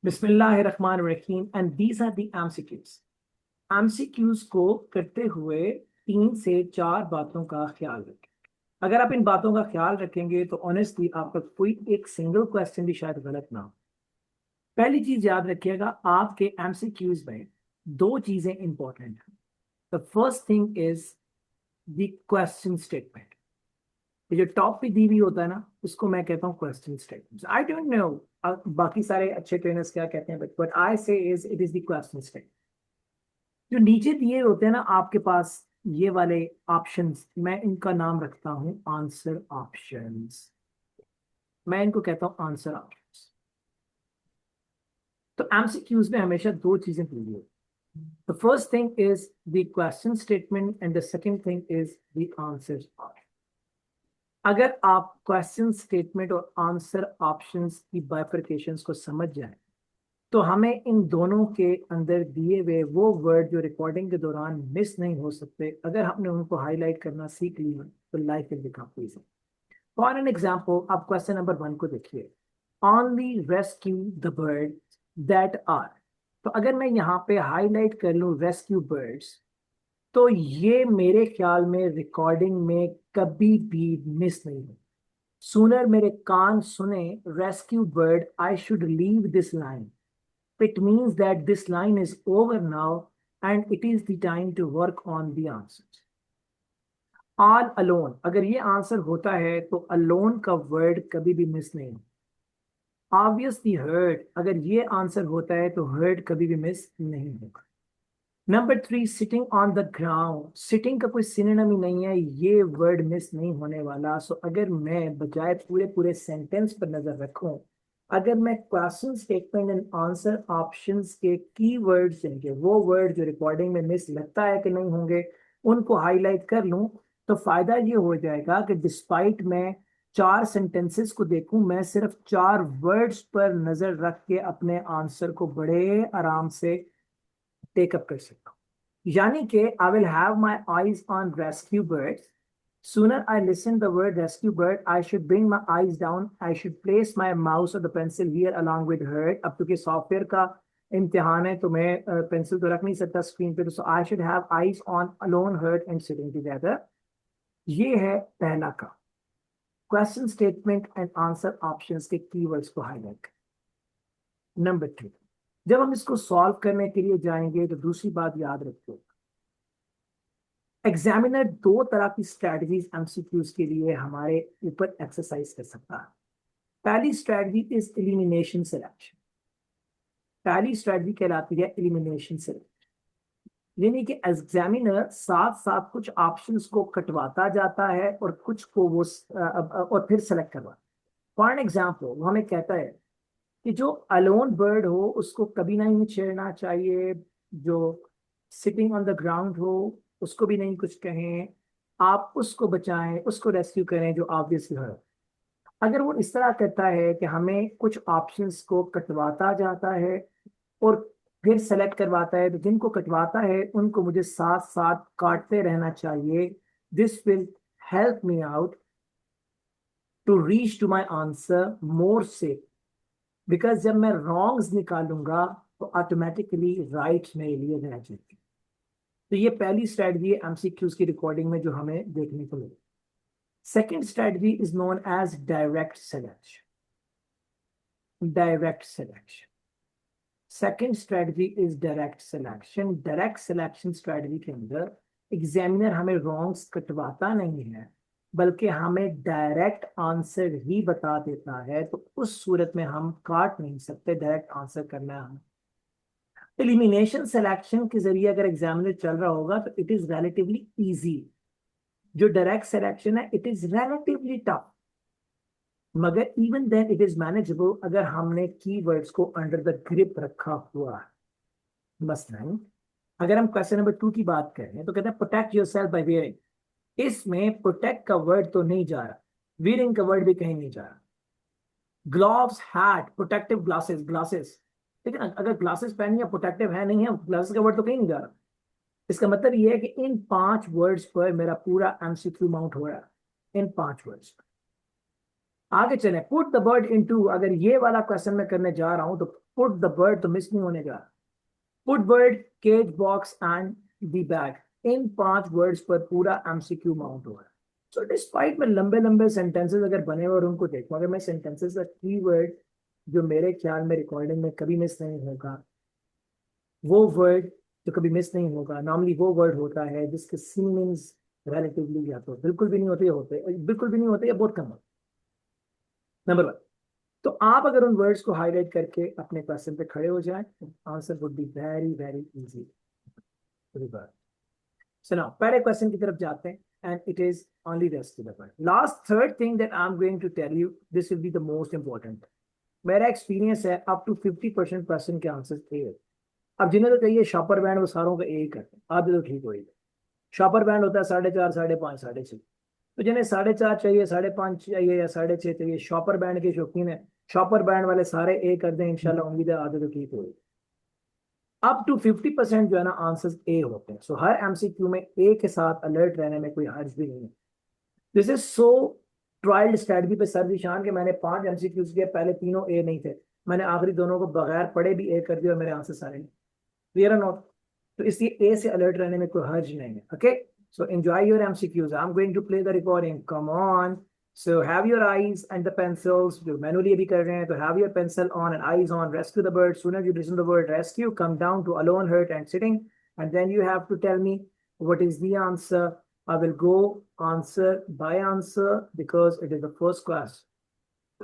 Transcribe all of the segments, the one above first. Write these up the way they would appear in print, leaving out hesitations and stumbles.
बिस्मिल्लाहिर्रहमानिर्रहीम and these are the MCQs. MCQs को करते हुए 3 से 4 बातों का ख्याल रखें। अगर आप इन बातों का ख्याल रखेंगे तो ऑनेस्टली आपका कोई एक सिंगल क्वेश्चन भी शायद गलत ना हो। पहली चीज याद रखिएगा, आपके एमसीक्यूज में 2 चीजें इंपॉर्टेंट हैं। The first thing is the question statement. ये जो टॉप पे दी हुई होता है ना, उसको मैं कहता हूँ question statement. I don't know बाकी सारे अच्छे ट्रेनर्स क्या कहते हैं, बट आई से is it is the question statement. जो नीचे दिए होते हैं ना आपके पास, ये वाले ऑप्शंस, मैं इनका नाम रखता हूँ आंसर ऑप्शंस। मैं इनको कहता हूँ आंसर ऑप्शंस। तो एमसीक्यूज में हमेशा 2 चीजें पूरी होती। The first thing is the question statement and the second thing is the answer option. अगर आप क्वेश्चन स्टेटमेंट और आंसर ऑप्शंस की बाइफरकेशंस को समझ जाएं तो हमें इन दोनों के अंदर दिए हुए वो वर्ड जो रिकॉर्डिंग के दौरान मिस नहीं हो सकते, अगर हमने उनको हाईलाइट करना सीख लिया तो life will become easy. For an example, आप क्वेश्चन नंबर 1 को देखिए, only rescue the bird that are. तो अगर मैं यहाँ पे हाईलाइट कर लूँ रेस्क्यू बर्ड्स, तो ये मेरे ख्याल में रिकॉर्डिंग में कभी भी मिस नहीं हो। सुनर मेरे कान सुने rescue bird, I should leave this line. It means that this line is over now and it is the time to work on the answers. All alone, अगर ये आंसर होता है तो alone का वर्ड कभी भी मिस नहीं। Obviously heard, अगर ये आंसर होता है तो heard कभी भी मिस नहीं होगा। Number 3, sitting on the ground. Sitting का कोई सिनोनिम ही नहीं है, ये वर्ड मिस नहीं होने वाला। सो अगर मैं बजाय पूरे पूरे सेंटेंस पर नजर रखूं, अगर मैं question statement and answer options के की वर्ड्स होंगे, वो वर्ड जो रिकॉर्डिंग में मिस लगता है कि नहीं होंगे, उनको हाईलाइट कर लूं, तो फायदा ये हो जाएगा कि डिस्पाइट मैं 4 सेंटेंसेस को देखूं, मैं सिर्फ 4 वर्ड्स पर नजर रख के अपने आंसर को बड़े आराम से टेकअप कर सकता हूँ। यानी कि I will have my eyes on rescue birds. Sooner I listen the word rescue bird, I should bring my eyes down. I should place my mouse or the pencil here along with her. अब क्योंकि software का इम्तिहान है तो मैं pencil तो रख नहीं सकता स्क्रीन पे, तो so I should have eyes on alone hurt and sitting together. ये है पहला का question statement and answer options के कीवर्ड्स को हाईलाइट। नंबर 2, जब हम इसको सॉल्व करने के लिए जाएंगे तो दूसरी बात याद रखिए, एग्जामिनर 2 तरह की स्ट्रेटजीज एमसीक्यूज के लिए हमारे ऊपर एक्सरसाइज कर सकता है। पहली स्ट्रेटजी इज एलिमिनेशन सिलेक्शन। पहली स्ट्रेटजी कहलाती है एलिमिनेशन सिलेक्शन, यानी कि एग्जामिनर साथ साथ कुछ ऑप्शंस को कटवाता जाता है और कुछ को वो और फिर सेलेक्ट करवाता है। फॉर एन एग्जाम्पल, वो हमें कहता है कि जो अलोन बर्ड हो उसको कभी नहीं छेड़ना चाहिए, जो सिटिंग ऑन द ग्राउंड हो उसको भी नहीं कुछ कहें, आप उसको बचाएं, उसको रेस्क्यू करें जो ऑब्वियसली है। अगर वो इस तरह कहता है कि हमें कुछ ऑप्शंस को कटवाता जाता है और फिर सेलेक्ट करवाता है, तो जिनको कटवाता है उनको मुझे साथ साथ काटते रहना चाहिए। This will help me out to reach to my answer more safe, because जब मैं रॉन्ग्स निकालूंगा तो ऑटोमेटिकली राइट मेरे लिए रह जाएगी। तो ये पहली स्ट्रेटजी है एमसीक्यूज की रिकॉर्डिंग में जो हमें देखने को मिली। Second strategy is known as direct selection. Direct selection, second strategy is direct selection. Direct selection strategy के अंदर एग्जामिनर हमें रॉन्ग्स कटवाता नहीं है, बल्कि हमें डायरेक्ट आंसर ही बता देता है, तो उस सूरत में हम काट नहीं सकते, डायरेक्ट आंसर करना है हमें। एलिमिनेशन सिलेक्शन के जरिए अगर एग्जामिनर चल रहा होगा तो इट इज रिलेटिवली इजी। जो डायरेक्ट सिलेक्शन है इट इज रिलेटिवली टफ, मगर even then it is manageable अगर हमने कीवर्ड्स को अंडर द ग्रिप रखा हुआ है। मसलन अगर हम क्वेश्चन नंबर 2 की बात करें तो कहते हैं प्रोटेक्ट योरसेल्फ बाय वेयरिंग। इसमें प्रोटेक्ट का वर्ड तो नहीं जा रहा, वेयरिंग का वर्ड भी कहीं नहीं जा रहा। Gloves, hat, protective glasses, glasses, ठीक है ना, अगर ग्लासेस पहनी है प्रोटेक्टिव है नहीं है, ग्लासेस का वर्ड तो कहीं नहीं जा रहा। इसका मतलब ये है कि इन 5 वर्ड्स पर मेरा पूरा एमसीक्यू माउंट हो रहा है, इन 5 वर्ड्स पर। आगे चलें, पुट द बर्ड इनटू, अगर ये वाला क्वेश्चन मैं करने जा रहा हूं तो पुट द बर्ड तो मिस नहीं होने जा रहा। Put bird, cage, box and the bag, in 5 words पर पूरा एमसीक्यू माउंट हुआ है। सो डिस्पाइट में लंबे लंबे सेंटेंसेस अगर बने हुए और उनको देखूं, अगर मैं सेंटेंसेस का कीवर्ड जो मेरे ख्याल में रिकॉर्डिंग में कभी मिस नहीं होगा, वो वर्ड जो कभी मिस नहीं होगा, नॉर्मली वो वर्ड होता है जिसके सिनोनिम्स रिलेटिवली या तो बिल्कुल भी नहीं होते, बिल्कुल भी नहीं होते या बहुत कम होते। नंबर 1, तो आप अगर उन वर्ड्स को हाईलाइट करके अपने क्वेश्चन पे खड़े हो जाए, answer would be very very easy. So now पहले क्वेश्चन की तरफ जाते हैं and it is only rest to the word. Last third thing that I am going to tell you, this will be the most important. मेरा experience है up to 50% question के answer A है। अब जिन्हें तो चाहिए शॉपर बैंड, वो सारों का ए करते हैं, आधे तो ठीक होगी। शॉपर बैंड होता है 4.5, 5.5, 6.5। तो जिन्हें 4.5 चाहिए, 5.5 चाहिए या 6.5 चाहिए, शॉपर बैंड के शौकीन है, शॉपर बैंड वाले सारे ए कर दें, इंशाल्लाह उम्मीद है आधे तो ठीक होगी। अप टू 50% जो है ना आंसर्स ए होते हैं। सो हर एमसीक्यू में ए के साथ अलर्ट रहने में कोई हर्ज भी नहीं है। This is so trialled strategy पे सर निशान के मैंने 5 एमसीक्यूज किए, पहले तीनों ए नहीं थे, मैंने आखिरी दोनों को बगैर पढ़े भी ए कर दिया और मेरे आंसर सारे नहीं। क्लियर और नॉट? तो इसलिए ए से अलर्ट रहने में कोई हर्ज नहीं है। Okay, so enjoy your MCQs. I'm going to play the recording. Come on. So have your eyes and the pencils. जो manually अभी कर रहे हैं, तो have your pencil on and eyes on. Rescue the bird. Soon as you listen to the word rescue, come down to alone, hurt, and sitting, and then you have to tell me what is the answer. I will go answer by answer because it is the first class.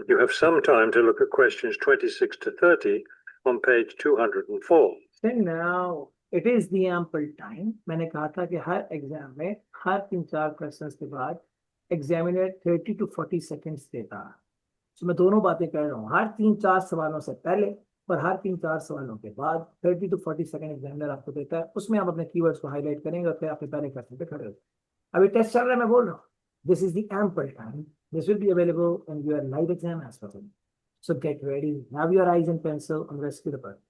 You have some time to look at questions 26 to 30 on page 204. So now it is the ample time. मैंने कहा था कि हर exam में हर 3-4 questions के बाद examiner 30 to 40 seconds देता है। तो मैं दोनों बातें कर रहा हूँ, हर 3-4 सवालों से पहले और हर 3-4 सवालों के बाद 30 to 40 सेकेंड एग्जामिनर आपको देता है। उसमें आप अपने कीवर्ड्स को हाईलाइट करेंगे और फिर आपके पहले क्वेश्चन पे खड़े हो। अभी टेस्ट चल रहा है, मैं बोल रहा हूँ, this is the ample time, this will be available in your live exam as well. So get ready, have your eyes and pencil and rescue the bird.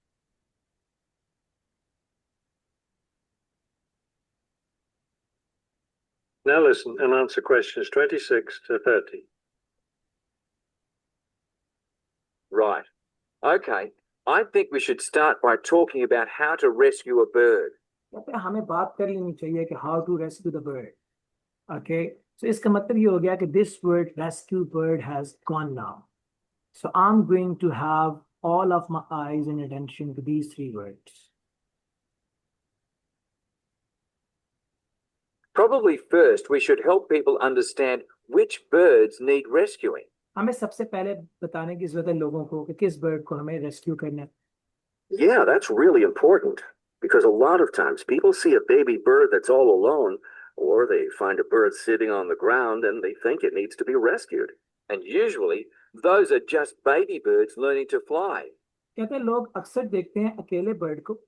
Now listen and answer questions 26 to 30. Right. Okay. I think we should start by talking about how to rescue a bird. कहते हैं हमें बात कर लेनी चाहिए कि how to rescue the bird. Okay, so इसका मतलब ये हो गया कि this word rescue bird has gone now. So I am going to have all of my eyes and attention to these 3 words. Probably first we should help people understand which birds need rescuing. हमें सबसे पहले बताने की जरूरत है लोगों को कि किस बर्ड को हमें रेस्क्यू करना है। Yeah, that's really important because a lot of times people see a baby bird that's all alone, or they find a bird sitting on the ground and they think it needs to be rescued. And usually those are just baby birds learning to fly. कहते हैं लोग अक्सर देखते हैं अकेले bird को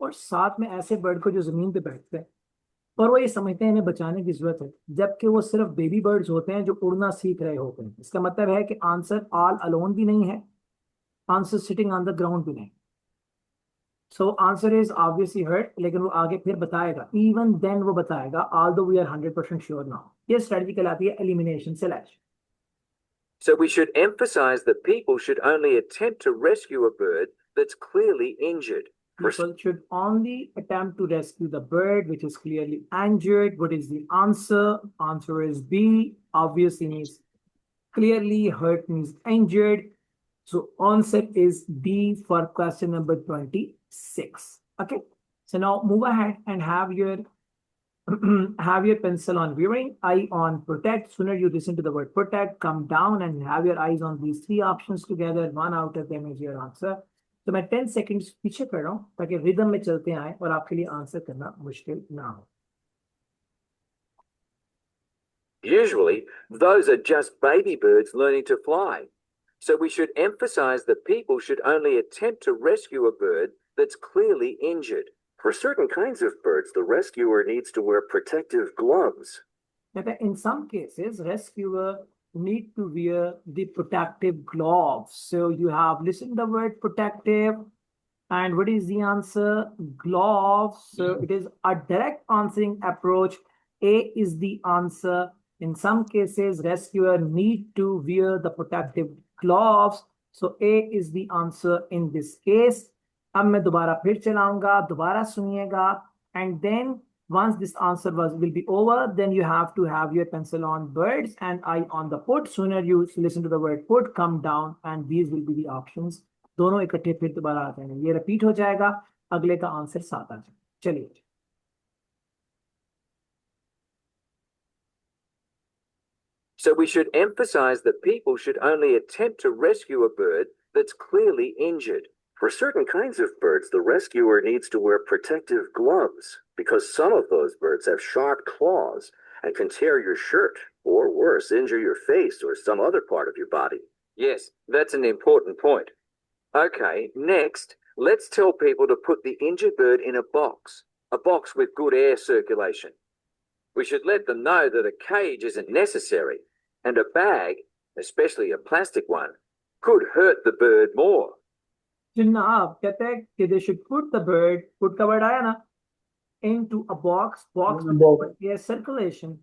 और साथ में ऐसे बर्ड को जो जमीन पे बैठते हैं और वो ये समझते हैं इन्हें बचाने की जरूरत है, जबकि वो सिर्फ बेबी बर्ड्स होते हैं जो उड़ना सीख रहे होते हैं। इसका मतलब है कि आंसर ऑल अलोन भी नहीं है, answer sitting on the ground भी नहीं। So answer is obviously hurt, लेकिन वो आगे फिर बताएगा, इवन देन वो बताएगा although we are 100% sure now. ये स्ट्रेटजी कहलाती है elimination selection. So we should emphasize that people should only attempt to rescue a bird that's clearly injured. People should only attempt to rescue the bird which is clearly injured. What is the answer? Answer is B. Obviously means clearly, hurt means injured. So answer is D for question number 26. Okay. So now move ahead and have your have your pencil on viewing, eye on protect. Sooner you listen to the word protect, come down and have your eyes on these 3 options together. One out of them is your answer. तो मैं 10 seconds पीछे कर रहा हूं ताकि rhythm में चलते आए और आपके लिए आंसर करना मुश्किल ना हो। Usually those are just baby birds learning to fly. So we should emphasize that people should only attempt to rescue a bird that's clearly injured. For certain kinds of birds, the rescuer needs to wear protective gloves. In some cases, rescuer need to wear the protective gloves. So you have listened the word protective, and what is the answer? Gloves. So it is a direct answering approach. A is the answer. In some cases, rescuer need to wear the protective gloves. So A is the answer in this case. अब मैं दोबारा फिर चलाऊंगा, दोबारा सुनिएगा, and then once this answer will be over, then you have to have your pencil on birds and eye on the put. Sooner you listen to the word put, come down, and these will be the options. दोनों इकट्ठे फिर दोबारा आ जाएंगे, ये repeat हो जाएगा, अगले का आंसर 7 आ जाएगा। चलिए, So we should emphasize that people should only attempt to rescue a bird that's clearly injured. For certain kinds of birds, the rescuer needs to wear protective gloves because some of those birds have sharp claws and can tear your shirt, or worse, injure your face or some other part of your body. Yes, that's an important point. Okay, next, let's tell people to put the injured bird in a box with good air circulation. We should let them know that a cage isn't necessary, and a bag, especially a plastic one, could hurt the bird more. जनाब कहते हैं कि they should put the bird, put का word आया ना, into a box with air circulation.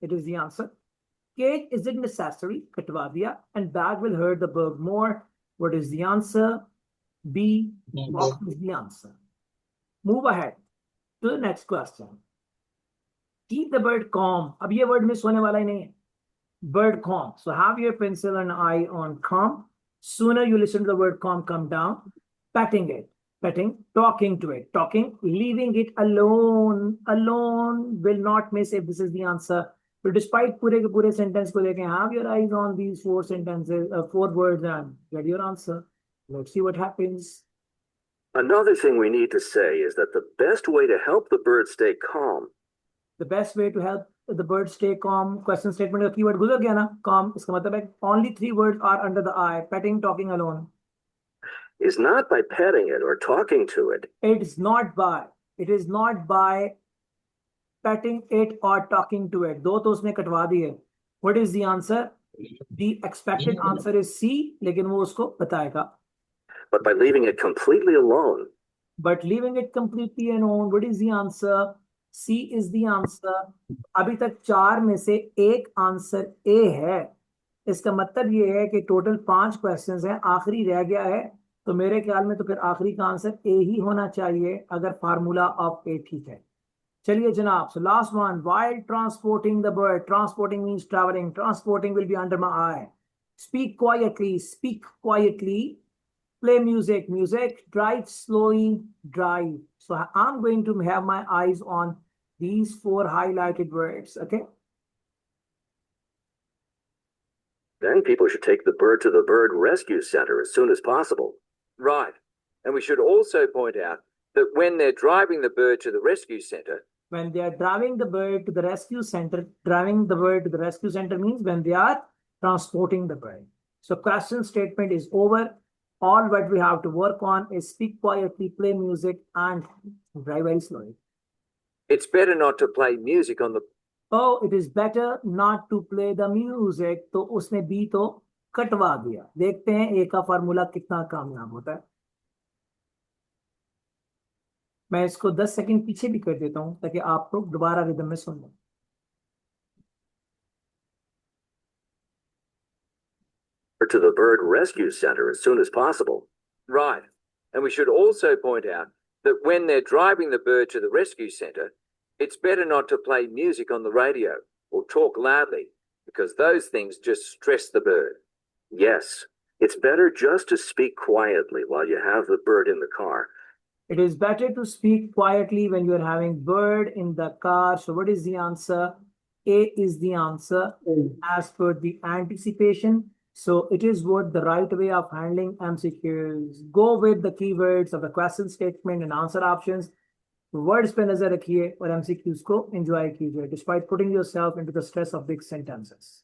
It is the answer. Cage isn't necessary, कटवा दिया, and bag will hurt the bird more. What is the answer? B, box is the answer. Move ahead to the next question. Keep the bird calm. अब ये word miss होने वाला ही नहीं है. Bird calm. So have your pencil and eye on calm. Sooner you listen to the word calm, come down. Petting it. Petting. Talking to it. Talking. Leaving it alone. Alone will not miss if this is the answer. But despite पूरे के पूरे sentence को देखें, have your eyes on these 4 sentences, 4 words, and get your answer. Let's see what happens. Another thing we need to say is that the best way to help the bird stay calm The best way to help the bird stay calm, question statement का keyword गुजर गया ना, calm, इसका मतलब है only 3 words are under the eye, petting, talking, alone. is not by petting it or talking to it. It is not by petting it or talking to it. दो तो उसने कटवा दिए. What is the answer? The expected answer is C, लेकिन वो उसको बताएगा. But by leaving it completely alone. But leaving it completely alone, what is the answer? C is the answer. अभी तक 4 में से एक आंसर A है. इसका मतलब ये है कि टोटल 5 क्वेश्चंस हैं, आखिरी रह गया है, तो मेरे ख्याल में तो फिर आखिरी का आंसर A ही होना चाहिए अगर फार्मूला ऑफ A ठीक है. चलिए जनाब, so last one. While transporting the bird, transporting means traveling. Transporting will be under my eye. Speak quietly. Play music, drive slowly, drive. So I'm going to have my eyes on these 4 highlighted words, okay? Then people should take the bird to the bird rescue center as soon as possible. Right. And we should also point out that when they're driving the bird to the rescue center, When they are driving the bird to the rescue center, driving the bird to the rescue center means when they are transporting the bird. So question statement is over. All what we have to work on is speak quietly, play music, and drive very slowly. it's better not to play music on the Oh, it is better not to play the music. तो उसने B तो कटवा दिया. देखते हैं A का formula कितना कामयाब होता है. मैं इसको 10 सेकंड पीछे भी कर देता हूं ताकि आप लोग दोबारा रिदम में सुन लें. To the bird rescue center as soon as possible. Right. And we should also point out that when they're driving the bird to the rescue center, it's better not to play music on the radio or talk loudly because those things just stress the bird. Yes, it's better just to speak quietly while you have the bird in the car. It is better to speak quietly when you are having bird in the car. So what is the answer? A is the answer as per the anticipation. So it is what the right way of handling MCQs. Go with the keywords of the question statement and answer options. Words पे नजर रखिए और MCQs को enjoy कीजिए despite putting yourself into the stress of big sentences.